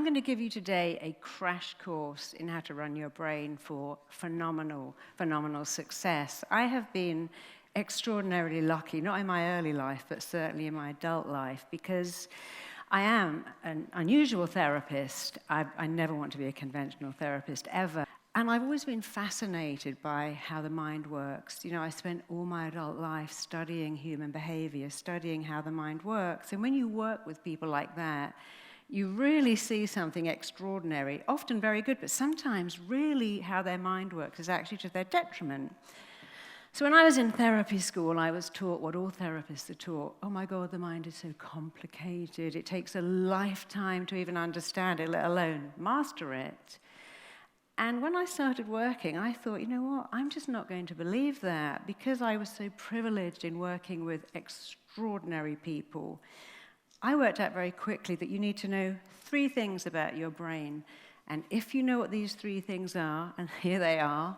going to give you today a crash course in how to run your brain for phenomenal success. I have been extraordinarily lucky, not in my early life, but certainly in my adult life, because I am an unusual therapist. I never want to be a conventional therapist, ever. And I've always been fascinated by how the mind works. You know, I spent all my adult life studying human behavior, studying how the mind works. And when you work with people like that, you really see something extraordinary, often very good, but sometimes really how their mind works is actually to their detriment. So when I was in therapy school, I was taught what all therapists are taught. Oh my God, the mind is so complicated. It takes a lifetime to even understand it, let alone master it. And when I started working, I thought, you know what, I'm just not going to believe that, because I was so privileged in working with extraordinary people. I worked out very quickly that you need to know 3 things about your brain. And if you know what these 3 things are, and here they are,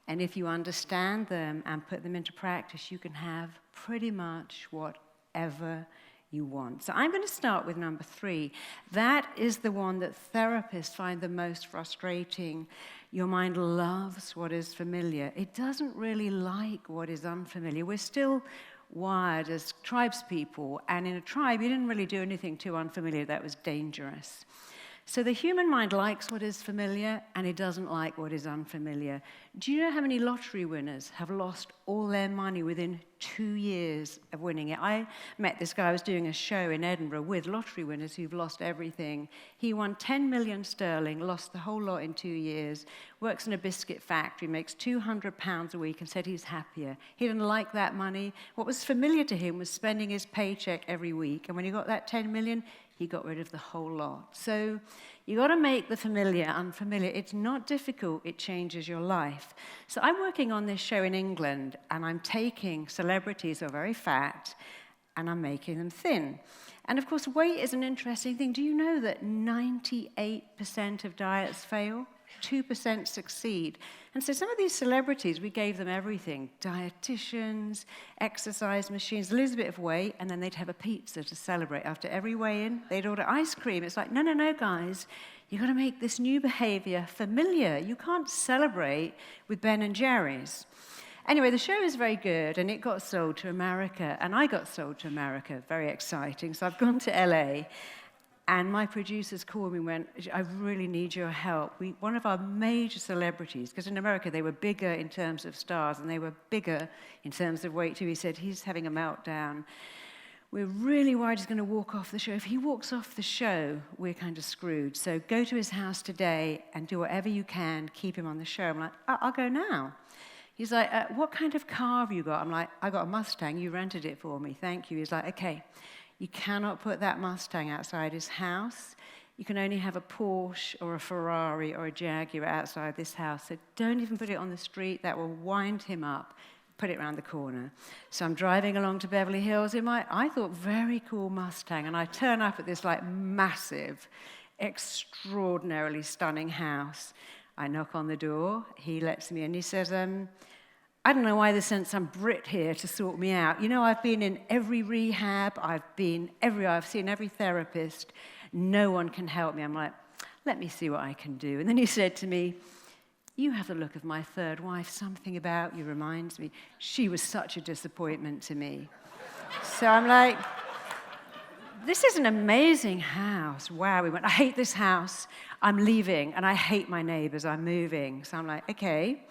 and if you understand them and put them into practice, you can have pretty much whatever you want. So I'm going to start with number 3. That is the one that therapists find the most frustrating. Your mind loves what is familiar. It doesn't really like what is unfamiliar. We're still wired as tribespeople, and in a tribe, you didn't really do anything too unfamiliar that was dangerous. So the human mind likes what is familiar, and it doesn't like what is unfamiliar. Do you know how many lottery winners have lost all their money within 2 years of winning it? I met this guy. I was doing a show in Edinburgh with lottery winners who've lost everything. He won 10 million sterling, lost the whole lot in 2 years, works in a biscuit factory, makes £200 a week, and said he's happier. He didn't like that money. What was familiar to him was spending his paycheck every week, and when he got that 10 million, he got rid of the whole lot. So you got to make the familiar unfamiliar. It's not difficult. It changes your life. So I'm working on this show in England, and I'm taking celebrities who are very fat, and I'm making them thin. And of course, weight is an interesting thing. Do you know that 98% of diets fail? 2% succeed. And so some of these celebrities, we gave them everything. Dietitians, exercise machines, a little bit of weight, and then they'd have a pizza to celebrate. After every weigh-in, they'd order ice cream. It's like, no, guys. You've got to make this new behavior familiar. You can't celebrate with Ben and Jerry's. Anyway, the show is very good, and it got sold to America, and I got sold to America. Very exciting. So I've gone to LA. And my producers called me and went, I really need your help. One of our major celebrities, because in America they were bigger in terms of stars and they were bigger in terms of weight too. He said, he's having a meltdown. We're really worried he's going to walk off the show. If he walks off the show, we're kind of screwed. So go to his house today and do whatever you can, keep him on the show. I'm like, I'll go now. He's like, what kind of car have you got? I'm like, I got a Mustang. You rented it for me. Thank you. He's like, okay. You cannot put that Mustang outside his house. You can only have a Porsche or a Ferrari or a Jaguar outside this house. So don't even put it on the street. That will wind him up. Put it around the corner. So I'm driving along to Beverly Hills in my, I thought, very cool Mustang. And I turn up at this like massive, extraordinarily stunning house. I knock on the door. He lets me in. He says, I don't know why they sent some Brit here to sort me out. You know, I've been in every rehab. I've seen every therapist. No one can help me. I'm like, let me see what I can do. And then he said to me, you have the look of my third wife. Something about you reminds me. She was such a disappointment to me. So I'm like, this is an amazing house. Wow. We went, I hate this house. I'm leaving. And I hate my neighbors. I'm moving. So I'm like, okay.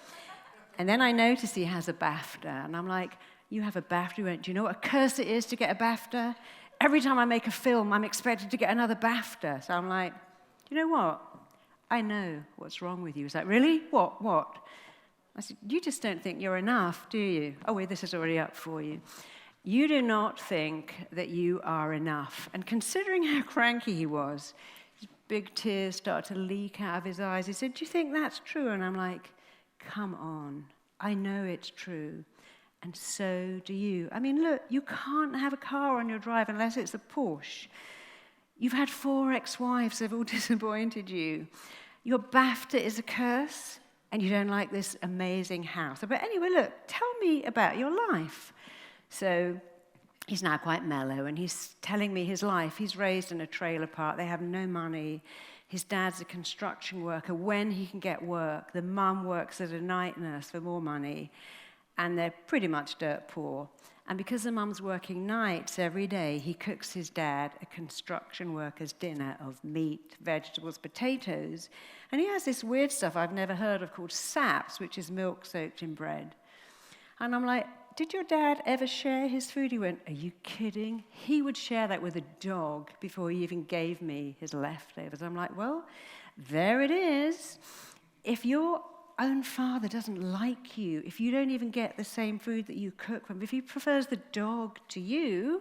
And then I noticed he has a BAFTA, and I'm like, you have a BAFTA? He went, do you know what a curse it is to get a BAFTA? Every time I make a film, I'm expected to get another BAFTA. So I'm like, you know what? I know what's wrong with you. He's like, really? What? I said, you just don't think you're enough, do you? Oh, wait, this is already up for you. You do not think that you are enough. And considering how cranky he was, his big tears started to leak out of his eyes. He said, do you think that's true? And I'm like, come on, I know it's true, and so do you. I mean, look, you can't have a car on your drive unless it's a Porsche. You've had 4 ex-wives, they've all disappointed you. Your BAFTA is a curse, and you don't like this amazing house. But anyway, look, tell me about your life. So he's now quite mellow, and he's telling me his life. He's raised in a trailer park. They have no money. His dad's a construction worker. When he can get work, the mum works as a night nurse for more money, and they're pretty much dirt poor. And because the mum's working nights every day, he cooks his dad a construction worker's dinner of meat, vegetables, potatoes. And he has this weird stuff I've never heard of called saps, which is milk soaked in bread. And I'm like, did your dad ever share his food? He went, are you kidding? He would share that with a dog before he even gave me his leftovers. I'm like, well, there it is. If your own father doesn't like you, if you don't even get the same food that you cook from, if he prefers the dog to you,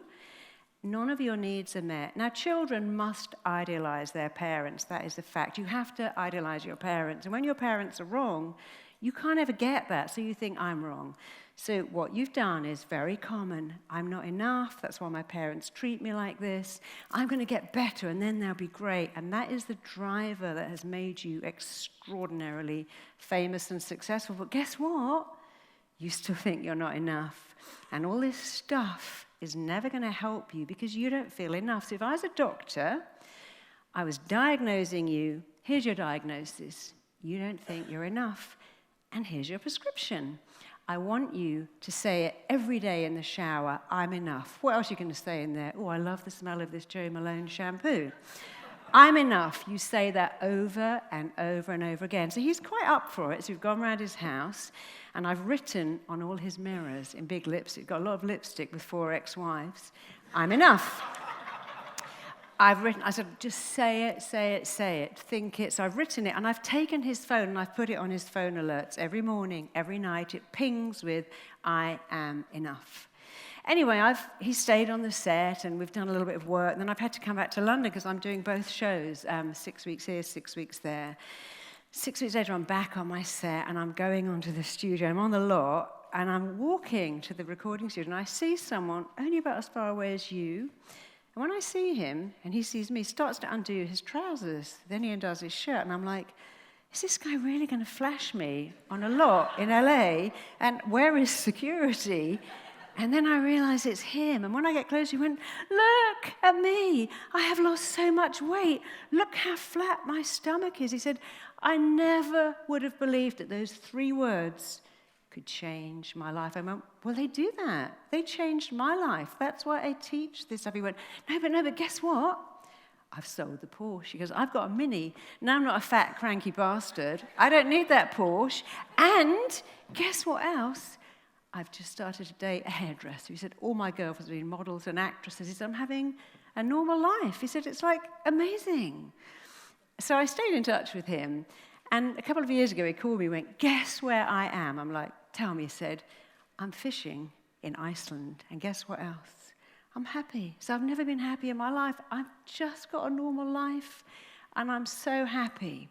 none of your needs are met. Now, children must idealize their parents. That is a fact. You have to idealize your parents. And when your parents are wrong, you can't ever get that, so you think, I'm wrong. So what you've done is very common. I'm not enough. That's why my parents treat me like this. I'm going to get better, and then they'll be great. And that is the driver that has made you extraordinarily famous and successful. But guess what? You still think you're not enough. And all this stuff is never going to help you because you don't feel enough. So if I was a doctor, I was diagnosing you. Here's your diagnosis. You don't think you're enough. And here's your prescription. I want you to say it every day in the shower, I'm enough. What else are you going to say in there? Oh, I love the smell of this Jo Malone shampoo. I'm enough. You say that over and over and over again. So he's quite up for it. So we've gone around his house, and I've written on all his mirrors in big lipstick, got a lot of lipstick with 4 ex-wives, I'm enough. I said, just say it, say it, say it, think it. So I've written it, and I've taken his phone, and I've put it on his phone alerts every morning, every night. It pings with, I am enough. Anyway, he stayed on the set, and we've done a little bit of work. And then I've had to come back to London because I'm doing both shows, 6 weeks here, 6 weeks there. 6 weeks later, I'm back on my set, and I'm going onto the studio. I'm on the lot, and I'm walking to the recording studio, and I see someone only about as far away as you. And when I see him, and he sees me, he starts to undo his trousers. Then he undoes his shirt, and I'm like, is this guy really going to flash me on a lot in LA? And where is security? And then I realize it's him. And when I get closer, he went, look at me. I have lost so much weight. Look how flat my stomach is. He said, I never would have believed that those 3 words could change my life. I went, well, they do that. They changed my life. That's why I teach this stuff. He went, no, but guess what? I've sold the Porsche. He goes, I've got a Mini. Now I'm not a fat, cranky bastard. I don't need that Porsche. And guess what else? I've just started to date a hairdresser. He said, all my girlfriends have been models and actresses. He said, I'm having a normal life. He said, it's like amazing. So I stayed in touch with him. And a couple of years ago, he called me and went, guess where I am? I'm like, tell me. He said, I'm fishing in Iceland. And guess what else? I'm happy. So I've never been happy in my life. I've just got a normal life, and I'm so happy.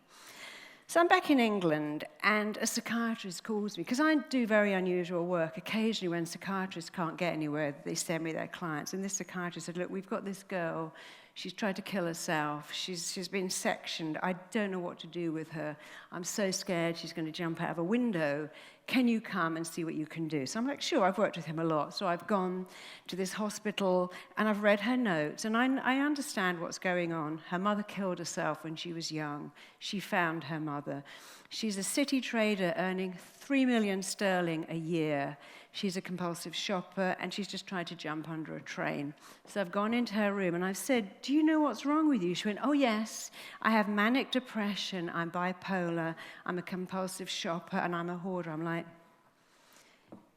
So I'm back in England, and a psychiatrist calls me, because I do very unusual work. Occasionally, when psychiatrists can't get anywhere, they send me their clients. And this psychiatrist said, look, we've got this girl. She's tried to kill herself. She's been sectioned. I don't know what to do with her. I'm so scared she's going to jump out of a window. Can you come and see what you can do? So I'm like, sure, I've worked with him a lot. So I've gone to this hospital, and I've read her notes, and I understand what's going on. Her mother killed herself when she was young. She found her mother. She's a city trader earning 3 million sterling a year. She's a compulsive shopper, and she's just tried to jump under a train. So I've gone into her room, and I've said, do you know what's wrong with you? She went, oh, yes, I have manic depression, I'm bipolar, I'm a compulsive shopper, and I'm a hoarder. I'm like,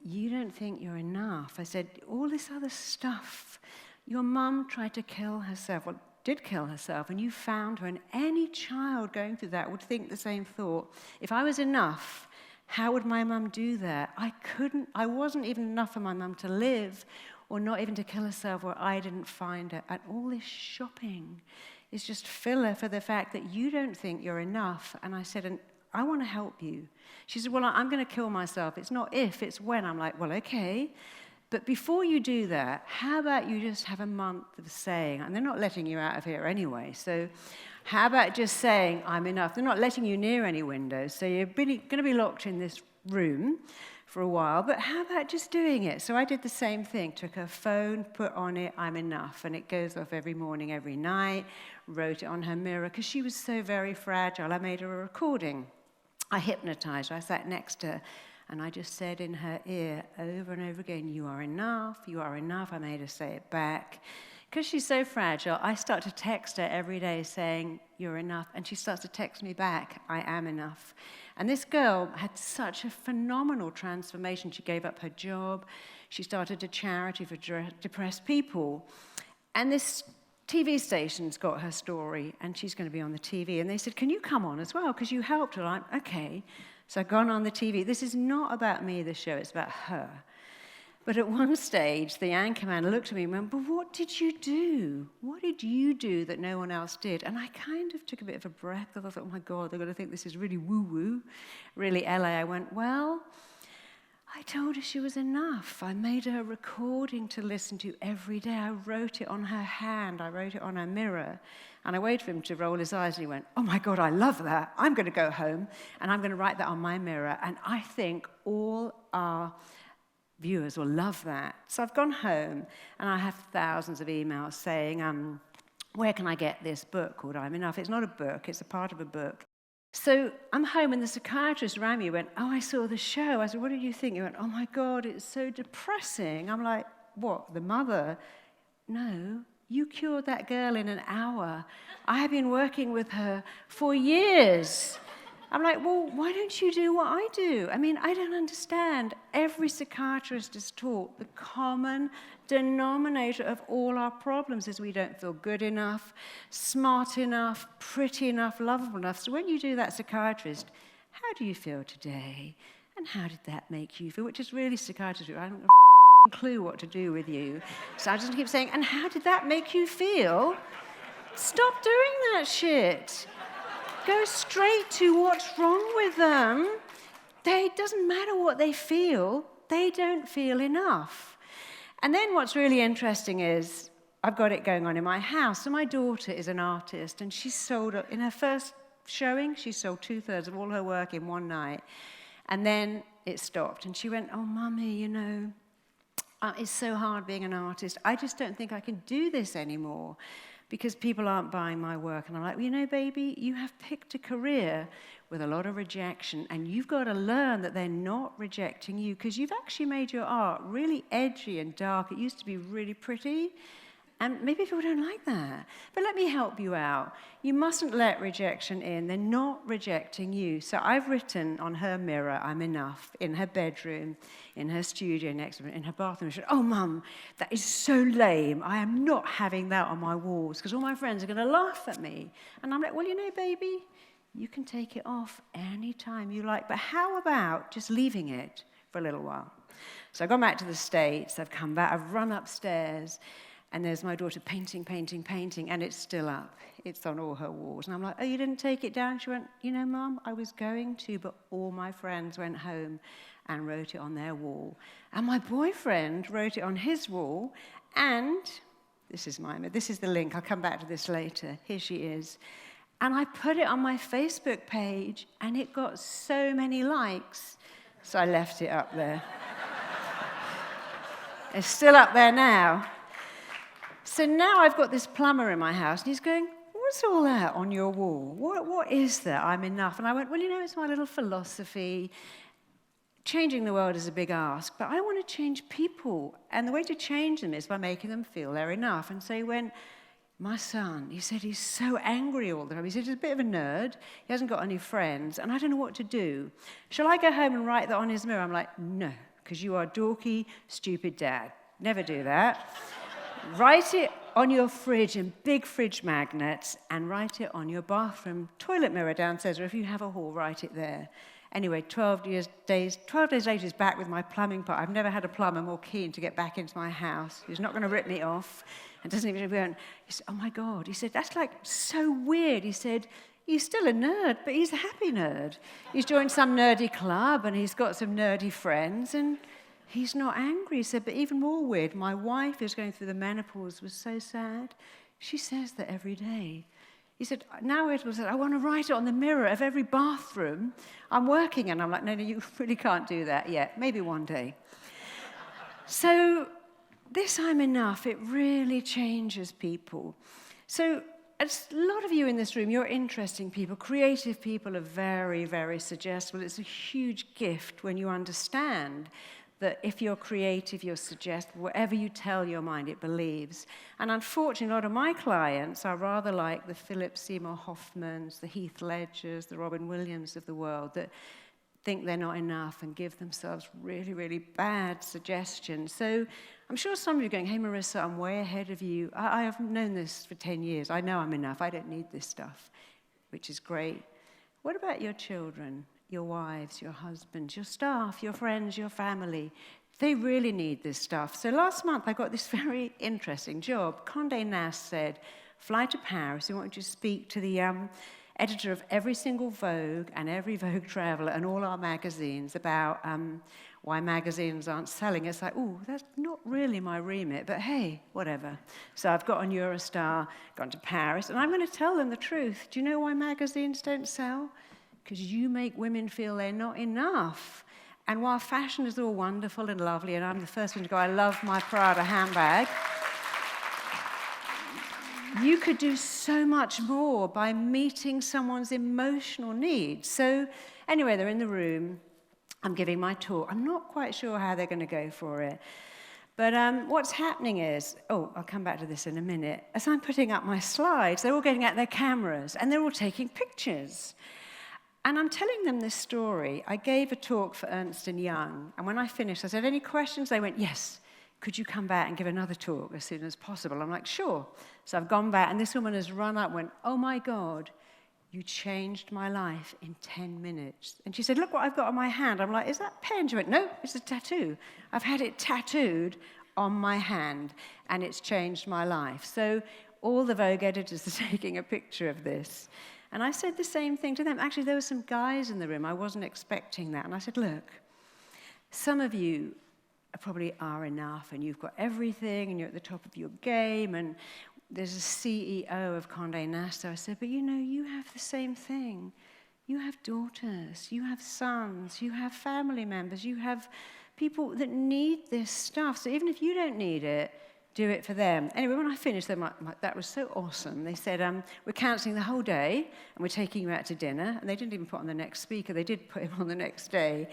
you don't think you're enough. I said, all this other stuff. Your mum tried to kill herself, well, did kill herself, and you found her, and any child going through that would think the same thought. If I was enough, how would my mum do that? I wasn't even enough for my mum to live, or not even to kill herself, or I didn't find her. And all this shopping is just filler for the fact that you don't think you're enough. And I said, and I want to help you. She said, well, I'm going to kill myself. It's not if, it's when. I'm like, well, okay. But before you do that, how about you just have a month of saying, and they're not letting you out of here anyway, so how about just saying, I'm enough? They're not letting you near any windows, so you're going to be locked in this room for a while, but how about just doing it? So I did the same thing, took her phone, put on it, I'm enough, and it goes off every morning, every night, wrote it on her mirror, because she was so very fragile. I made her a recording. I hypnotized her, I sat next to her, and I just said in her ear over and over again, you are enough, you are enough. I made her say it back. Because she's so fragile, I start to text her every day saying, you're enough, and she starts to text me back, I am enough. And this girl had such a phenomenal transformation. She gave up her job. She started a charity for depressed people. And this TV station's got her story, and she's going to be on the TV. And they said, can you come on as well? Because you helped her. I'm okay. So I've gone on the TV. This is not about me, this show. It's about her. But at one stage, the anchorman looked at me and went, but what did you do? What did you do that no one else did? And I kind of took a bit of a breath. I thought, oh my God, they're going to think this is really woo-woo, really LA. I went, well, I told her she was enough. I made her a recording to listen to every day. I wrote it on her hand. I wrote it on her mirror. And I waited for him to roll his eyes, and he went, oh my God, I love that. I'm going to go home, and I'm going to write that on my mirror. And I think all our viewers will love that. So I've gone home, and I have thousands of emails saying, where can I get this book called I'm Enough? It's not a book, it's a part of a book. So I'm home, and the psychiatrist around me went, oh, I saw the show. I said, what did you think? He went, oh my God, it's so depressing. I'm like, what, the mother? No, you cured that girl in an hour. I have been working with her for years. I'm like, well, why don't you do what I do? I mean, I don't understand. Every psychiatrist is taught the common denominator of all our problems is we don't feel good enough, smart enough, pretty enough, lovable enough. So when you do that psychiatrist, how do you feel today? And how did that make you feel? Which is really psychiatrist. I haven't got a clue what to do with you. So I just keep saying, and how did that make you feel? Stop doing that shit. Go straight to what's wrong with them. It doesn't matter what they feel. They don't feel enough. And then what's really interesting is I've got it going on in my house. So my daughter is an artist, and she sold, in her first showing, she sold 2/3 of all her work in one night. And then it stopped. And she went, oh, Mummy, you know, it's so hard being an artist. I just don't think I can do this anymore, because people aren't buying my work. And I'm like, well, you know, baby, you have picked a career with a lot of rejection, and you've got to learn that they're not rejecting you, because you've actually made your art really edgy and dark. It used to be really pretty, and maybe people don't like that. But let me help you out. You mustn't let rejection in. They're not rejecting you. So I've written on her mirror, I'm enough, in her bedroom, in her studio next to her, in her bathroom. She said, oh, Mum, that is so lame. I am not having that on my walls, because all my friends are going to laugh at me. And I'm like, well, you know, baby, you can take it off anytime you like. But how about just leaving it for a little while? So I've gone back to the States. I've come back. I've run upstairs. And there's my daughter painting, and it's still up. It's on all her walls. And I'm like, oh, you didn't take it down? She went, you know, Mum, I was going to, but all my friends went home and wrote it on their wall. And my boyfriend wrote it on his wall, and this is the link. I'll come back to this later. Here she is. And I put it on my Facebook page, and it got so many likes, so I left it up there. It's still up there now. So now I've got this plumber in my house, and he's going, what's all that on your wall? What is that? I'm enough. And I went, well, you know, it's my little philosophy. Changing the world is a big ask, but I want to change people. And the way to change them is by making them feel they're enough. And so he went, my son, he said he's so angry all the time. He said he's a bit of a nerd. He hasn't got any friends, and I don't know what to do. Shall I go home and write that on his mirror? I'm like, no, because you are dorky, stupid dad. Never do that. Write it on your fridge in big fridge magnets, and write it on your bathroom toilet mirror downstairs, or if you have a hall, write it there. Anyway, 12 days later, he's back with my plumbing part. I've never had a plumber more keen to get back into my house. He's not going to rip me off, and doesn't even go. He said, oh my God. He said, that's like so weird. He said, he's still a nerd, but he's a happy nerd. He's joined some nerdy club, and he's got some nerdy friends, and he's not angry. He said, but even more weird, my wife, who's going through the menopause, was so sad. She says that every day. he said, now it was, I want to write it on the mirror of every bathroom I'm working in. I'm like, no, you really can't do that yet. Maybe one day. So this I'm enough, it really changes people. So a lot of you in this room, you're interesting people. Creative people are very, very suggestible. It's a huge gift when you understand that if you're creative, you're suggestible. Whatever you tell your mind, it believes. And unfortunately, a lot of my clients are rather like the Philip Seymour Hoffmans, the Heath Ledgers, the Robin Williams of the world, that think they're not enough and give themselves really, really bad suggestions. So I'm sure some of you are going, hey, Marisa, I'm way ahead of you. I have known this for 10 years. I know I'm enough. I don't need this stuff, which is great. What about your children, your wives, your husbands, your staff, your friends, your family? They really need this stuff. So last month, I got this very interesting job. Condé Nast said, fly to Paris. We want you to speak to the editor of every single Vogue and every Vogue Traveler and all our magazines about why magazines aren't selling. It's like, oh, that's not really my remit, but hey, whatever. So I've got on Eurostar, gone to Paris, and I'm going to tell them the truth. Do you know why magazines don't sell? Because you make women feel they're not enough. And while fashion is all wonderful and lovely, and I'm the first one to go, I love my Prada handbag, you could do so much more by meeting someone's emotional needs. So anyway, they're in the room. I'm giving my talk. I'm not quite sure how they're going to go for it. But what's happening is, I'll come back to this in a minute. As I'm putting up my slides, they're all getting out their cameras, and they're all taking pictures. And I'm telling them this story. I gave a talk for Ernst & Young, and when I finished, I said, any questions? They went, yes. Could you come back and give another talk as soon as possible? I'm like, sure. So I've gone back, and this woman has run up and went, oh, my God, you changed my life in 10 minutes. And she said, look what I've got on my hand. I'm like, is that pen? She went, no, it's a tattoo. I've had it tattooed on my hand, and it's changed my life. So all the Vogue editors are taking a picture of this. And I said the same thing to them. Actually, there were some guys in the room. I wasn't expecting that. And I said, look, some of you probably are enough, and you've got everything, and you're at the top of your game, and there's a CEO of Condé Nast. So I said, but you have the same thing. You have daughters, you have sons, you have family members, you have people that need this stuff. So even if you don't need it, do it for them. Anyway, when I finished, they were like, that was so awesome. They said, we're cancelling the whole day, and we're taking you out to dinner. And they didn't even put on the next speaker. They did put him on the next day.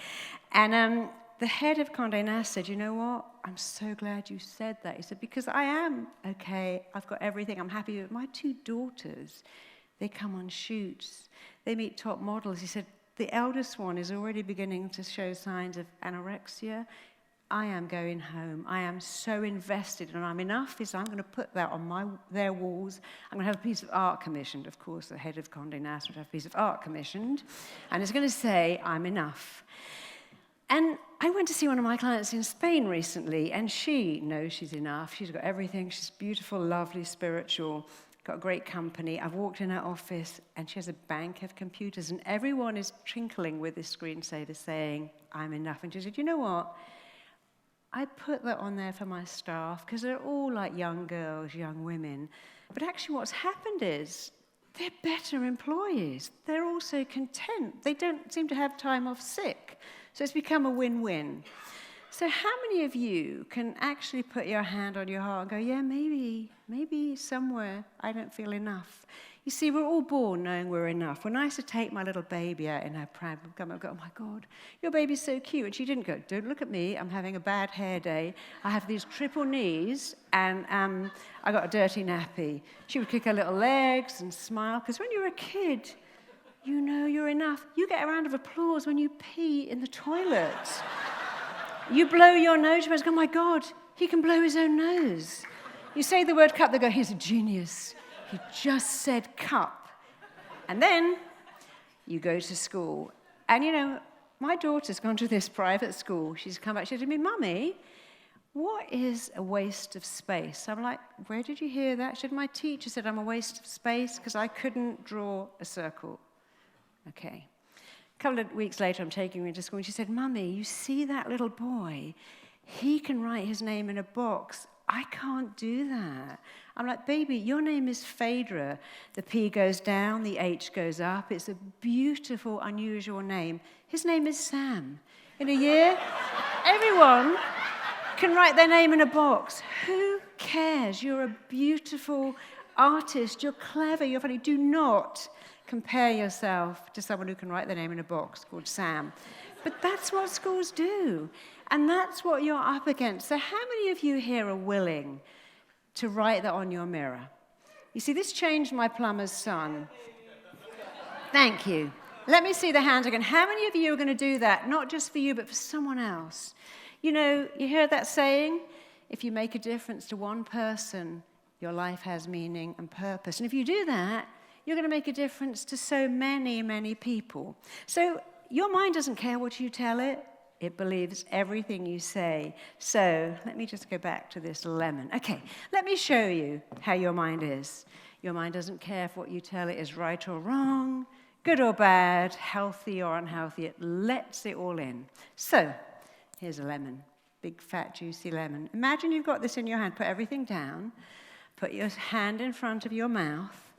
And the head of Condé Nast said, you know what? I'm so glad you said that. He said, because I am okay. I've got everything. I'm happy with my 2 daughters. They come on shoots. They meet top models. He said, the eldest one is already beginning to show signs of anorexia. I am going home. I am so invested, and I'm enough. So I'm going to put that on their walls. I'm going to have a piece of art commissioned. Of course, the head of Condé Nast would have a piece of art commissioned. And it's going to say, I'm enough. And I went to see one of my clients in Spain recently, and she knows she's enough. She's got everything. She's beautiful, lovely, spiritual, got a great company. I've walked in her office, and she has a bank of computers, and everyone is twinkling with this screensaver saying, I'm enough. And she said, you know what? I put that on there for my staff, because they're all like young girls, young women. But actually what's happened is they're better employees. They're also content. They don't seem to have time off sick. So it's become a win-win. So how many of you can actually put your hand on your heart and go, yeah, maybe somewhere I don't feel enough? You see, we're all born knowing we're enough. When I used to take my little baby out in her pram, I'd go, oh my God, your baby's so cute. And she didn't go, don't look at me, I'm having a bad hair day. I have these triple knees, and I got a dirty nappy. She would kick her little legs and smile, because when you're a kid, you know you're enough. You get a round of applause when you pee in the toilet. You blow your nose, you go, oh my God, he can blow his own nose. You say the word cup, they go, he's a genius. He just said cup. And then you go to school. And my daughter's gone to this private school. She's come back, she said to me, Mummy, what is a waste of space? I'm like, where did you hear that? She said, my teacher said I'm a waste of space because I couldn't draw a circle. Okay. A couple of weeks later, I'm taking her into school, and she said, Mummy, you see that little boy? He can write his name in a box. I can't do that. I'm like, baby, your name is Phaedra. The P goes down, the H goes up. It's a beautiful, unusual name. His name is Sam. In a year, everyone can write their name in a box. Who cares? You're a beautiful artist. You're clever. You're funny. Do not compare yourself to someone who can write their name in a box called Sam. But that's what schools do. And that's what you're up against. So how many of you here are willing to write that on your mirror? You see, this changed my plumber's son. Thank you. Let me see the hands again. How many of you are going to do that, not just for you, but for someone else? You know, you hear that saying, if you make a difference to one person, your life has meaning and purpose. And if you do that, you're going to make a difference to so many, many people. So your mind doesn't care what you tell it. It believes everything you say. So let me just go back to this lemon. Okay, let me show you how your mind is. Your mind doesn't care if what you tell it is right or wrong, good or bad, healthy or unhealthy. It lets it all in. So here's a lemon, big, fat, juicy lemon. Imagine you've got this in your hand. Put everything down. Put your hand in front of your mouth.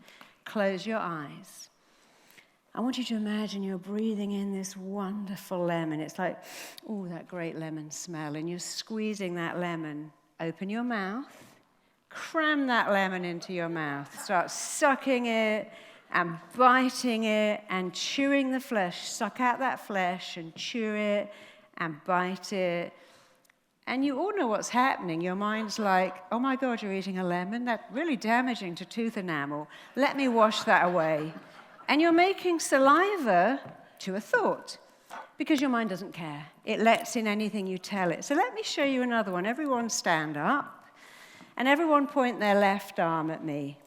Close your eyes. I want you to imagine you're breathing in this wonderful lemon. It's like, oh, that great lemon smell. And you're squeezing that lemon. Open your mouth. Cram that lemon into your mouth. Start sucking it and biting it and chewing the flesh. Suck out that flesh and chew it and bite it. And you all know what's happening. Your mind's like, oh my God, you're eating a lemon? That's really damaging to tooth enamel. Let me wash that away. And you're making saliva to a thought because your mind doesn't care. It lets in anything you tell it. So let me show you another one. Everyone stand up and everyone point their left arm at me,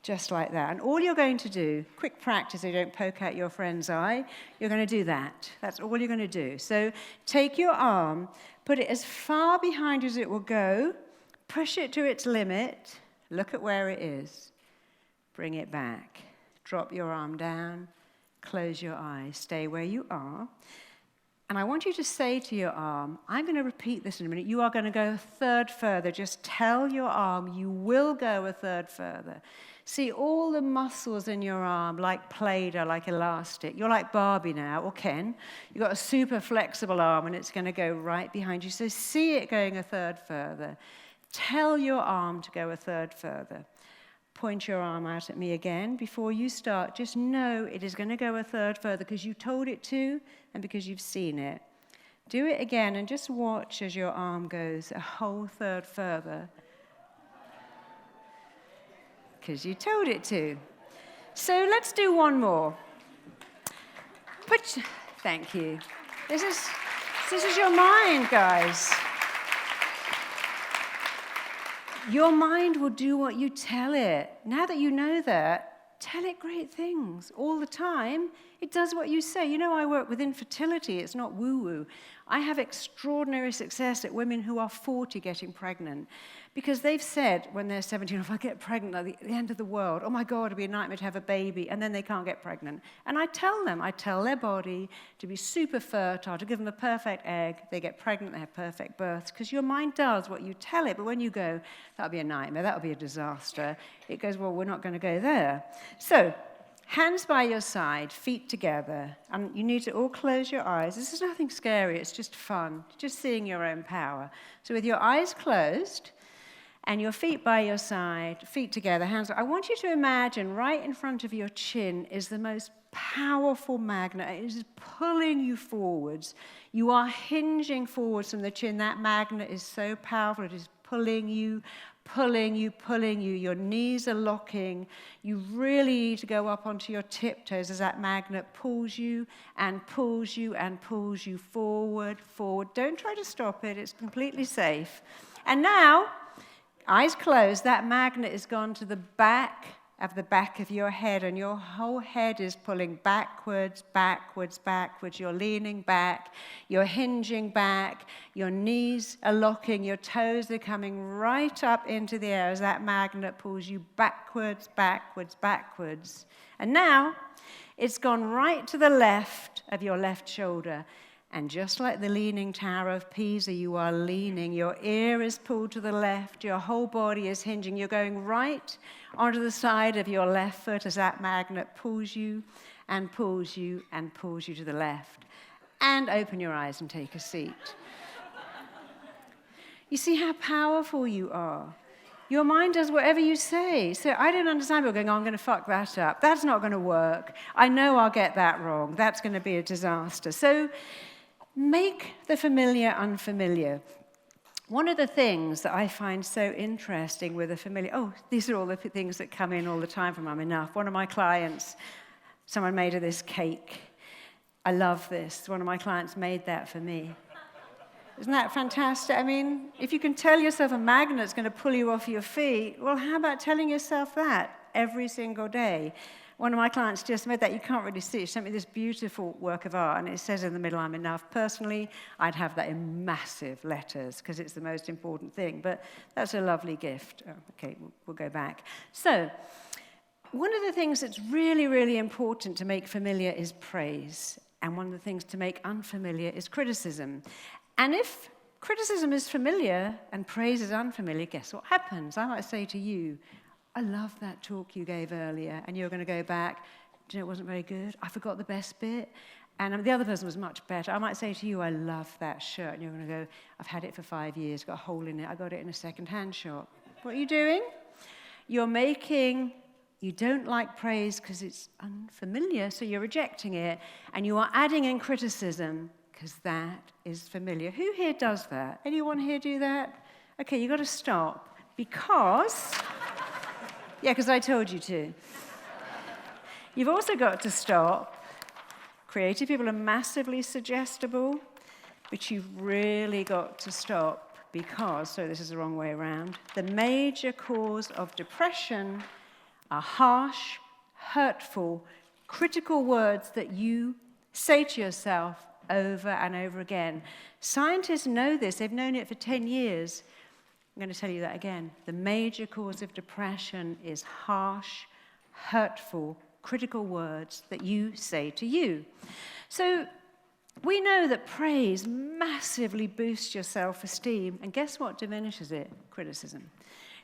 just like that. And all you're going to do, quick practice so you don't poke out your friend's eye, you're going to do that. That's all you're going to do. So take your arm, put it as far behind as it will go, push it to its limit, look at where it is, bring it back. Drop your arm down, close your eyes, stay where you are. And I want you to say to your arm, I'm going to repeat this in a minute, you are going to go a third further. Just tell your arm you will go a third further. See all the muscles in your arm like Play-Doh, like elastic. You're like Barbie now, or Ken. You've got a super flexible arm and it's going to go right behind you. So see it going a third further. Tell your arm to go a third further. Point your arm out at me again. Before you start, just know it is going to go a third further because you told it to and because you've seen it. Do it again and just watch as your arm goes a whole third further because you told it to. So let's do one more. Thank you. This is your mind, guys. Your mind will do what you tell it. Now that you know that, tell it great things all the time. It does what you say. You know, I work with infertility. It's not woo-woo. I have extraordinary success at women who are 40 getting pregnant because they've said when they're 17, if I get pregnant at the end of the world, oh my God, it'd be a nightmare to have a baby, and then they can't get pregnant. And I tell their body to be super fertile, to give them the perfect egg. They get pregnant, they have perfect births, because your mind does what you tell it. But when you go, that'll be a nightmare, that'll be a disaster, it goes, well, we're not going to go there. So, hands by your side, feet together, and you need to all close your eyes. This is nothing scary, it's just fun, just seeing your own power. So with your eyes closed and your feet by your side, feet together, hands, I want you to imagine right in front of your chin is the most powerful magnet. It is pulling you forwards. You are hinging forwards from the chin. That magnet is so powerful, it is pulling you, pulling you, pulling you. Your knees are locking. You really need to go up onto your tiptoes as that magnet pulls you and pulls you and pulls you forward, forward. Don't try to stop it. It's completely safe. And now, eyes closed, that magnet has gone to the back of your head, and your whole head is pulling backwards, backwards, backwards. You're leaning back, you're hinging back, your knees are locking, your toes are coming right up into the air as that magnet pulls you backwards, backwards, backwards. And now, it's gone right to the left of your left shoulder. And just like the Leaning Tower of Pisa, you are leaning. Your ear is pulled to the left. Your whole body is hinging. You're going right onto the side of your left foot as that magnet pulls you and pulls you and pulls you to the left. And open your eyes and take a seat. You see how powerful you are. Your mind does whatever you say. So I don't understand people going, oh, I'm going to fuck that up. That's not going to work. I know I'll get that wrong. That's going to be a disaster. So make the familiar unfamiliar. One of the things that I find so interesting with the familiar, these are all the things that come in all the time from I'm Enough. One of my clients, someone made her this cake. I love this. One of my clients made that for me. Isn't that fantastic? I mean, if you can tell yourself a magnet's going to pull you off your feet, well, how about telling yourself that every single day? One of my clients just made that. You can't really see it. She sent me this beautiful work of art, and it says in the middle, I'm enough. Personally, I'd have that in massive letters because it's the most important thing, but that's a lovely gift. Oh, okay, we'll go back. So one of the things that's really, really important to make familiar is praise, and one of the things to make unfamiliar is criticism. And if criticism is familiar and praise is unfamiliar, guess what happens? I might say to you, I love that talk you gave earlier, and you're going to go back, do you know it wasn't very good? I forgot the best bit. And the other person was much better. I might say to you, I love that shirt, and you're going to go, I've had it for 5 years, got a hole in it, I got it in a second-hand shop. What are you doing? You don't like praise because it's unfamiliar, so you're rejecting it, and you are adding in criticism, because that is familiar. Who here does that? Anyone here do that? Okay, you've got to stop, because I told you to. You've also got to stop. Creative people are massively suggestible, but you've really got to stop because, so this is the wrong way around, the major cause of depression are harsh, hurtful, critical words that you say to yourself over and over again. Scientists know this. They've known it for 10 years. I'm going to tell you that again. The major cause of depression is harsh, hurtful, critical words that you say to you. So we know that praise massively boosts your self-esteem, and guess what diminishes it? Criticism.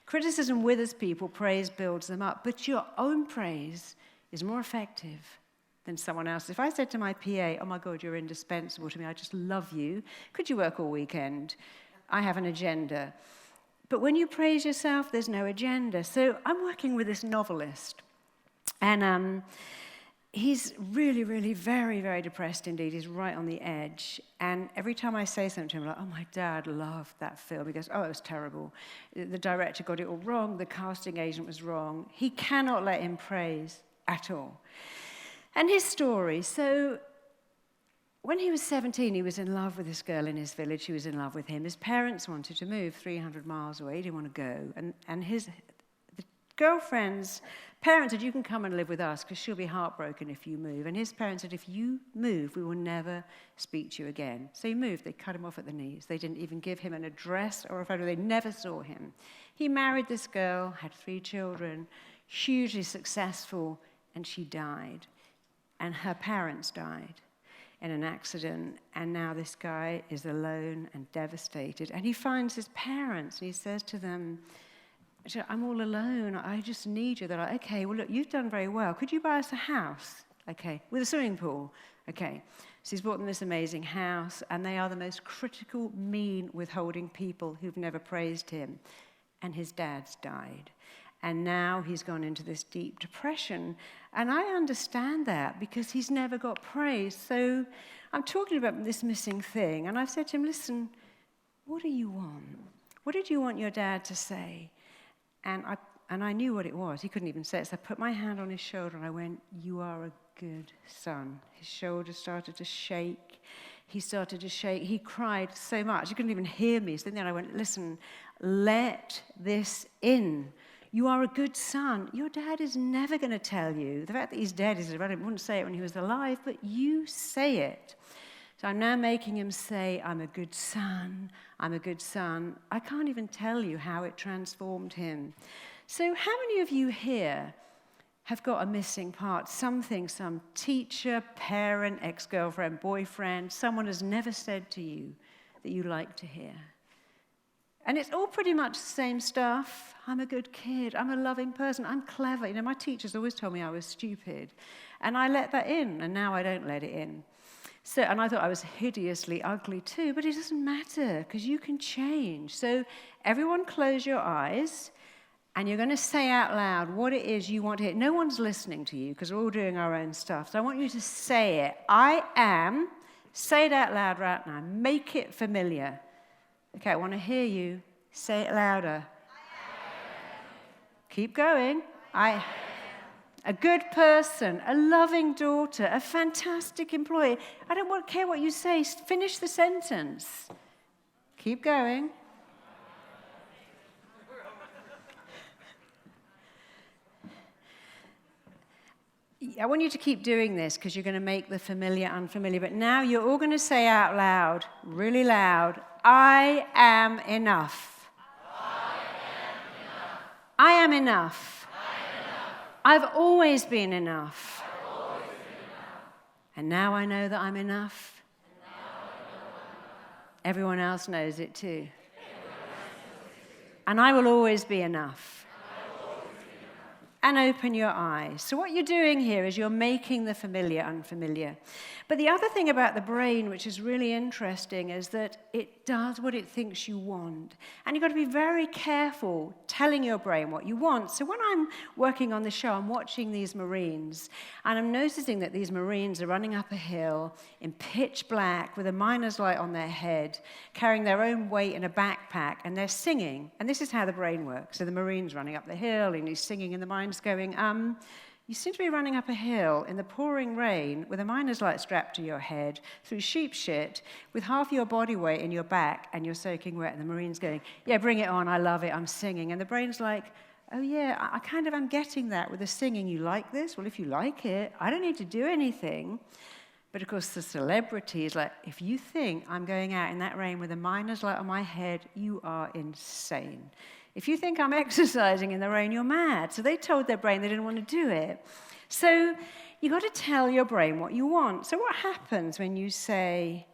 Criticism withers people, praise builds them up, but your own praise is more effective than someone else. If I said to my PA, oh my God, you're indispensable to me, I just love you, could you work all weekend? I have an agenda. But when you praise yourself, there's no agenda. So I'm working with this novelist, and he's really, really very, very depressed indeed. He's right on the edge. And every time I say something to him, like, oh, my dad loved that film. He goes, oh, it was terrible. The director got it all wrong. The casting agent was wrong. He cannot let him praise at all. And his story, so when he was 17, he was in love with this girl in his village. She was in love with him. His parents wanted to move 300 miles away. He didn't want to go. And the girlfriend's parents said, you can come and live with us because she'll be heartbroken if you move. And his parents said, if you move, we will never speak to you again. So he moved. They cut him off at the knees. They didn't even give him an address or a photo. They never saw him. He married this girl, had 3 children, hugely successful, and she died. And her parents died in an accident, and now this guy is alone and devastated. And he finds his parents, and he says to them, I'm all alone, I just need you. They're like, okay, well, look, you've done very well. Could you buy us a house? Okay, with a swimming pool? Okay. So he's bought them this amazing house, and they are the most critical, mean, withholding people who've never praised him. And his dad's died. And now he's gone into this deep depression. And I understand that because he's never got praise. So I'm talking about this missing thing. And I've said to him, listen, what do you want? What did you want your dad to say? And I knew what it was. He couldn't even say it. So I put my hand on his shoulder and I went, you are a good son. His shoulders started to shake. He started to shake. He cried so much. He couldn't even hear me. So then I went, listen, let this in. You are a good son. Your dad is never going to tell you. The fact that he's dead is irrelevant. He wouldn't say it when he was alive, but you say it. So I'm now making him say, I'm a good son. I'm a good son. I can't even tell you how it transformed him. So how many of you here have got a missing part. Something, some teacher, parent, ex-girlfriend, boyfriend, someone has never said to you that you like to hear. And it's all pretty much the same stuff. I'm a good kid. I'm a loving person. I'm clever. You know, my teachers always told me I was stupid. And I let that in, and now I don't let it in. So, and I thought I was hideously ugly too, but it doesn't matter because you can change. So everyone close your eyes, and you're going to say out loud what it is you want to hear. No one's listening to you because we're all doing our own stuff. So I want you to say it. I am. Say it out loud right now. Make it familiar. Okay, I want to hear you. Say it louder. Keep going. A good person, a loving daughter, a fantastic employee. I don't care what you say. Finish the sentence. Keep going. I want you to keep doing this because you're going to make the familiar unfamiliar. But now you're all going to say out loud, really loud, I am enough. I am enough. I've always been enough. And now I know that I'm enough. Everyone else knows it too. And I will always be enough. And open your eyes. So what you're doing here is you're making the familiar unfamiliar. But the other thing about the brain, which is really interesting, is that it does what it thinks you want. And you've got to be very careful telling your brain what you want. So when I'm working on the show, I'm watching these Marines, and I'm noticing that these Marines are running up a hill in pitch black with a miner's light on their head, carrying their own weight in a backpack, and they're singing. And this is how the brain works. So the Marine's running up the hill, and he's singing, and the mind's going, you seem to be running up a hill in the pouring rain with a miner's light strapped to your head through sheep shit with half your body weight in your back and you're soaking wet. And the Marine's going, yeah, bring it on. I love it. I'm singing. And the brain's like, oh, yeah, I kind of am getting that with the singing. You like this? Well, if you like it, I don't need to do anything. But, of course, the celebrity is like, if you think I'm going out in that rain with a miner's light on my head, you are insane. If you think I'm exercising in the rain, you're mad. So they told their brain they didn't want to do it. So you've got to tell your brain what you want. So what happens when you say,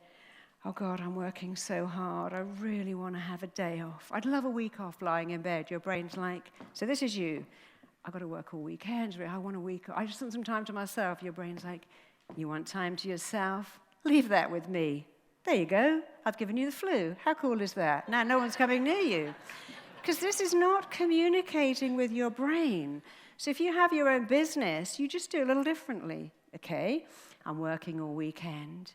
oh, God, I'm working so hard. I really want to have a day off. I'd love a week off lying in bed. Your brain's like, so this is you. I've got to work all weekend. I want a week off. I just want some time to myself. Your brain's like, you want time to yourself? Leave that with me. There you go. I've given you the flu. How cool is that? Now no one's coming near you. Because this is not communicating with your brain. So if you have your own business, you just do it a little differently. Okay, I'm working all weekend.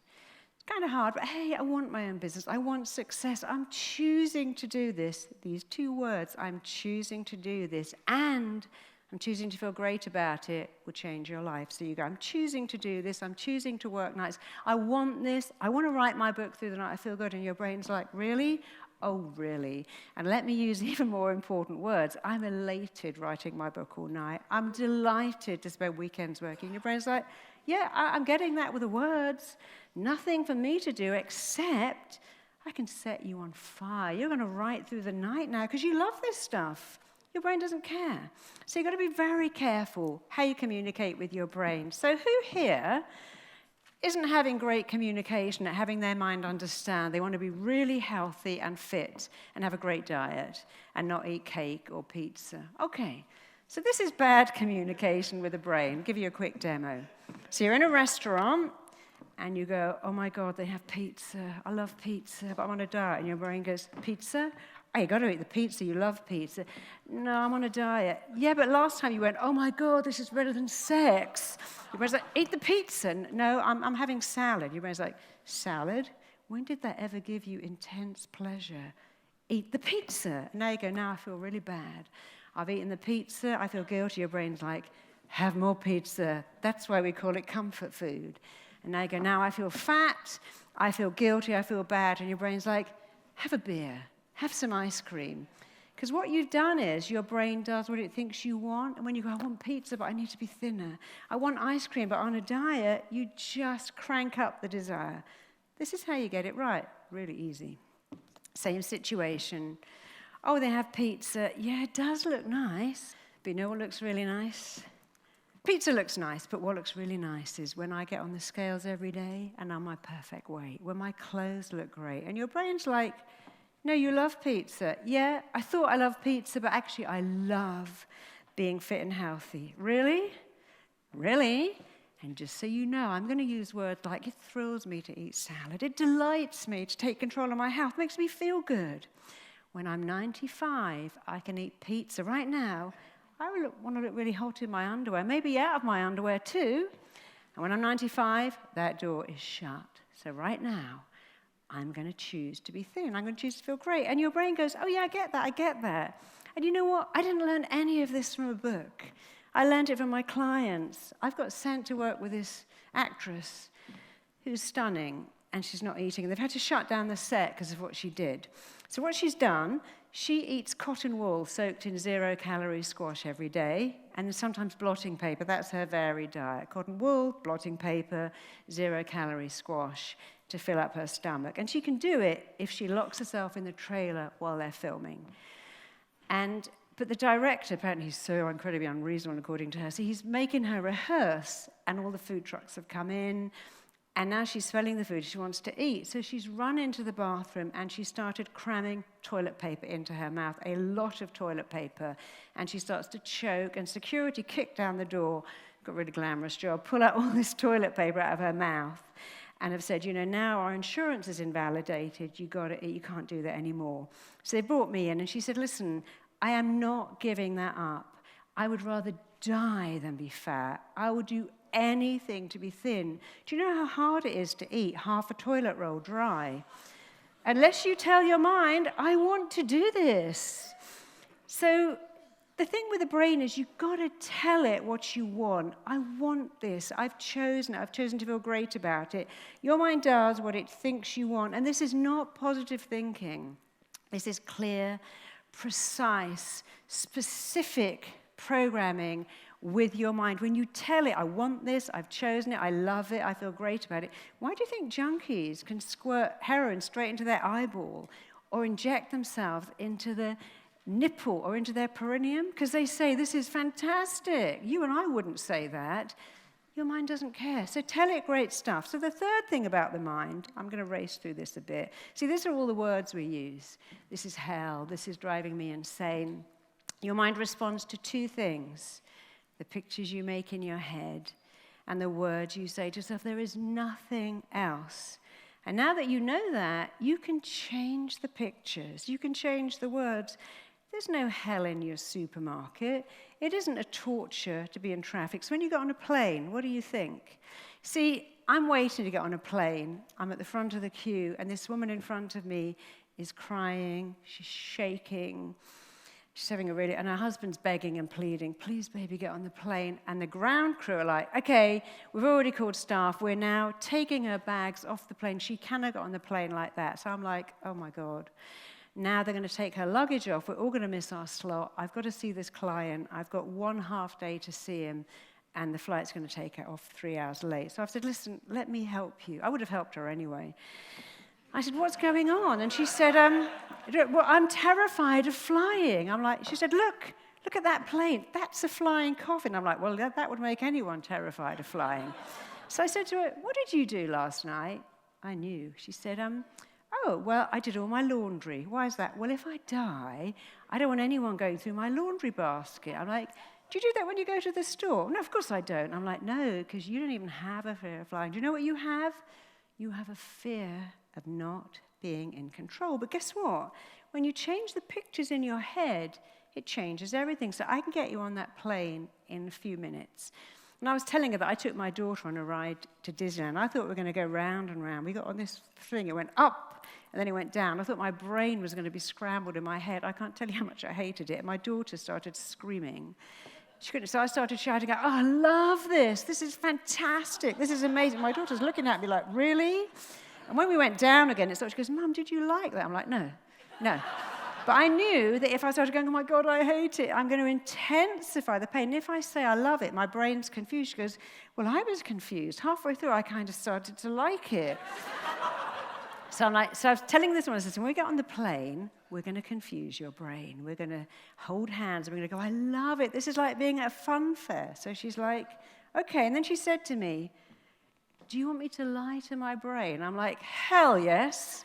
It's kind of hard, but hey, I want my own business. I want success. I'm choosing to do this. These two words, I'm choosing to do this, and I'm choosing to feel great about it, will change your life. So you go, I'm choosing to do this. I'm choosing to work nights. I want this. I want to write my book through the night. I feel good. And your brain's like, really? Oh, really? And let me use even more important words. I'm elated writing my book all night. I'm delighted to spend weekends working. Your brain's like, yeah, I'm getting that with the words. Nothing for me to do except I can set you on fire. You're going to write through the night now because you love this stuff. Your brain doesn't care. So you've got to be very careful how you communicate with your brain. So who here isn't having great communication at having their mind understand? They want to be really healthy and fit and have a great diet and not eat cake or pizza. Okay, so this is bad communication with the brain. I'll give you a quick demo. So you're in a restaurant and you go, oh my God, they have pizza. I love pizza, but I'm on a diet. And your brain goes, pizza? Oh, you got to eat the pizza. You love pizza. No, I'm on a diet. Yeah, but last time you went, oh my God, this is better than sex. Your brain's like, eat the pizza. No, I'm having salad. Your brain's like, salad? When did that ever give you intense pleasure? Eat the pizza. And now you go, now I feel really bad. I've eaten the pizza. I feel guilty. Your brain's like, have more pizza. That's why we call it comfort food. And now you go, now I feel fat. I feel guilty. I feel bad. And your brain's like, have a beer. Have some ice cream. Because what you've done is your brain does what it thinks you want. And when you go, I want pizza, but I need to be thinner. I want ice cream, but on a diet, you just crank up the desire. This is how you get it right. Really easy. Same situation. Oh, they have pizza. Yeah, it does look nice. But you know what looks really nice? Pizza looks nice, but what looks really nice is when I get on the scales every day and I'm my perfect weight, when my clothes look great. And your brain's like, no, you love pizza. Yeah, I thought I loved pizza, but actually I love being fit and healthy. Really? Really? And just so you know, I'm going to use words like, it thrills me to eat salad. It delights me to take control of my health. It makes me feel good. When I'm 95, I can eat pizza. Right now, I want to look really hot in my underwear, maybe out of my underwear too. And when I'm 95, that door is shut. So right now, I'm going to choose to be thin. I'm going to choose to feel great. And your brain goes, oh yeah, I get that. And you know what? I didn't learn any of this from a book. I learned it from my clients. I've got sent to work with this actress who's stunning, and she's not eating. And they've had to shut down the set because of what she did. So what she's done, she eats cotton wool soaked in 0-calorie squash every day, and sometimes blotting paper. That's her varied diet. Cotton wool, blotting paper, 0-calorie squash to fill up her stomach. And she can do it if she locks herself in the trailer while they're filming. But the director, apparently he's so incredibly unreasonable according to her, so he's making her rehearse, and all the food trucks have come in, and now she's smelling the food she wants to eat. So she's run into the bathroom and she started cramming toilet paper into her mouth, a lot of toilet paper, and she starts to choke, and security kicked down the door, got a really glamorous job, pull out all this toilet paper out of her mouth, and have said, now our insurance is invalidated, you can't do that anymore. So they brought me in, and she said, listen, I am not giving that up. I would rather die than be fat. I would do anything to be thin. Do you know how hard it is to eat half a toilet roll dry? Unless you tell your mind, I want to do this. So the thing with the brain is you've got to tell it what you want. I want this. I've chosen to feel great about it. Your mind does what it thinks you want. And this is not positive thinking. This is clear, precise, specific programming with your mind. When you tell it, I want this, I've chosen it, I love it, I feel great about it. Why do you think junkies can squirt heroin straight into their eyeball or inject themselves into the nipple or into their perineum? Because they say, this is fantastic. You and I wouldn't say that. Your mind doesn't care. So tell it great stuff. So the third thing about the mind, I'm going to race through this a bit. See, these are all the words we use. This is hell. This is driving me insane. Your mind responds to two things: the pictures you make in your head and the words you say to yourself. There is nothing else. And now that you know that, you can change the pictures. You can change the words. There's no hell in your supermarket. It isn't a torture to be in traffic. So when you get on a plane, what do you think? See, I'm waiting to get on a plane. I'm at the front of the queue, and this woman in front of me is crying. She's shaking. She's having and her husband's begging and pleading, please, baby, get on the plane. And the ground crew are like, okay, we've already called staff. We're now taking her bags off the plane. She cannot get on the plane like that. So I'm like, oh, my God. Now they're going to take her luggage off. We're all going to miss our slot. I've got to see this client. I've got 1.5 days to see him, and the flight's going to take her off 3 hours late. So I've said, listen, let me help you. I would have helped her anyway. I said, what's going on? And she said, well, I'm terrified of flying. She said, look at that plane. That's a flying coffin. I'm like, well, that would make anyone terrified of flying. So I said to her, what did you do last night? I knew. She said, oh, well, I did all my laundry. Why is that? Well, if I die, I don't want anyone going through my laundry basket. I'm like, do you do that when you go to the store? No, of course I don't. I'm like, no, because you don't even have a fear of flying. Do you know what you have? You have a fear of not being in control. But guess what? When you change the pictures in your head, it changes everything. So I can get you on that plane in a few minutes. And I was telling her that I took my daughter on a ride to Disneyland. I thought we were going to go round and round. We got on this thing. It went up, and then it went down. I thought my brain was going to be scrambled in my head. I can't tell you how much I hated it. My daughter started screaming. She couldn't, so I started shouting out, oh, I love this. This is fantastic. This is amazing. My daughter's looking at me like, really? And when we went down again, she goes, Mum, did you like that? I'm like, no. But I knew that if I started going, oh, my God, I hate it, I'm going to intensify the pain. And if I say I love it, my brain's confused. She goes, well, I was confused. Halfway through, I kind of started to like it. So I was telling this one, I said, when we get on the plane, we're going to confuse your brain. We're going to hold hands. And we're going to go, I love it. This is like being at a fun fair. So she's like, okay. And then she said to me, do you want me to lie to my brain? I'm like, hell yes.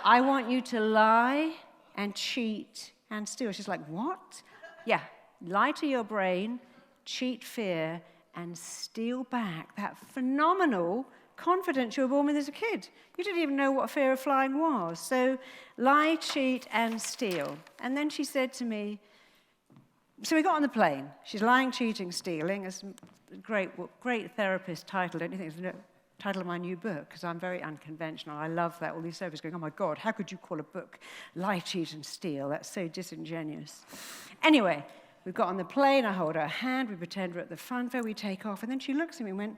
I want you to lie and cheat and steal. She's like, what? Yeah, lie to your brain, cheat fear, and steal back that phenomenal confidence you were born with as a kid. You didn't even know what fear of flying was. So lie, cheat, and steal. And then she said to me, so we got on the plane. She's lying, cheating, stealing. It's a great therapist title. Don't you think it's the title of my new book? Because I'm very unconventional. I love that. All these therapists going, oh my God, how could you call a book Lie, Cheat, and Steal? That's so disingenuous. Anyway, we got on the plane. I hold her hand. We pretend we're at the fun fair. We take off. And then she looks at me and went,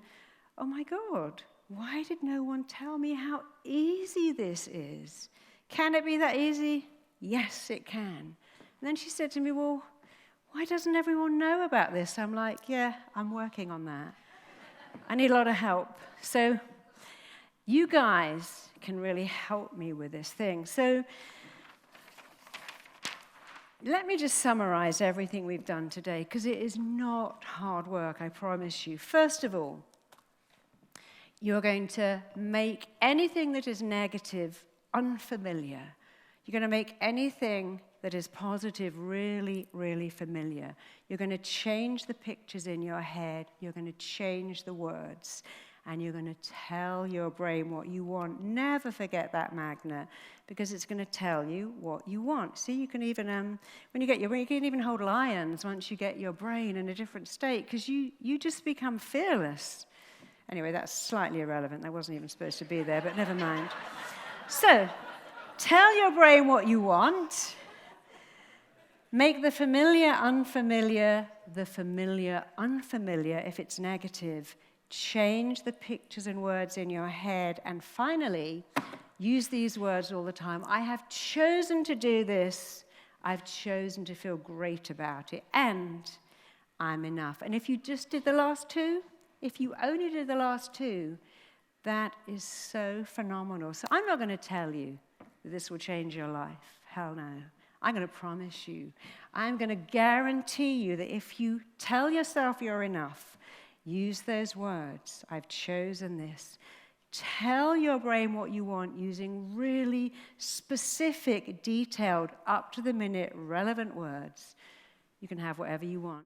oh my God, why did no one tell me how easy this is? Can it be that easy? Yes, it can. And then she said to me, well, why doesn't everyone know about this? I'm like, yeah, I'm working on that. I need a lot of help. So you guys can really help me with this thing. So let me just summarize everything we've done today, because it is not hard work, I promise you. First of all, you're going to make anything that is negative unfamiliar. You're going to make anything that is positive really, really familiar. You're going to change the pictures in your head. You're going to change the words. And you're going to tell your brain what you want. Never forget that magnet, because it's going to tell you what you want. See, you can even, when you get your brain, you can even hold lions once you get your brain in a different state, because you just become fearless. Anyway, that's slightly irrelevant. That wasn't even supposed to be there, but never mind. So, tell your brain what you want. Make the familiar unfamiliar, the familiar unfamiliar if it's negative. Change the pictures and words in your head. And finally, use these words all the time. I have chosen to do this. I've chosen to feel great about it. And I'm enough. And if you just did the last two, if you only did the last two, that is so phenomenal. So I'm not going to tell you that this will change your life. Hell no. I'm going to promise you. I'm going to guarantee you that if you tell yourself you're enough, use those words, I've chosen this. Tell your brain what you want using really specific, detailed, up-to-the-minute, relevant words. You can have whatever you want.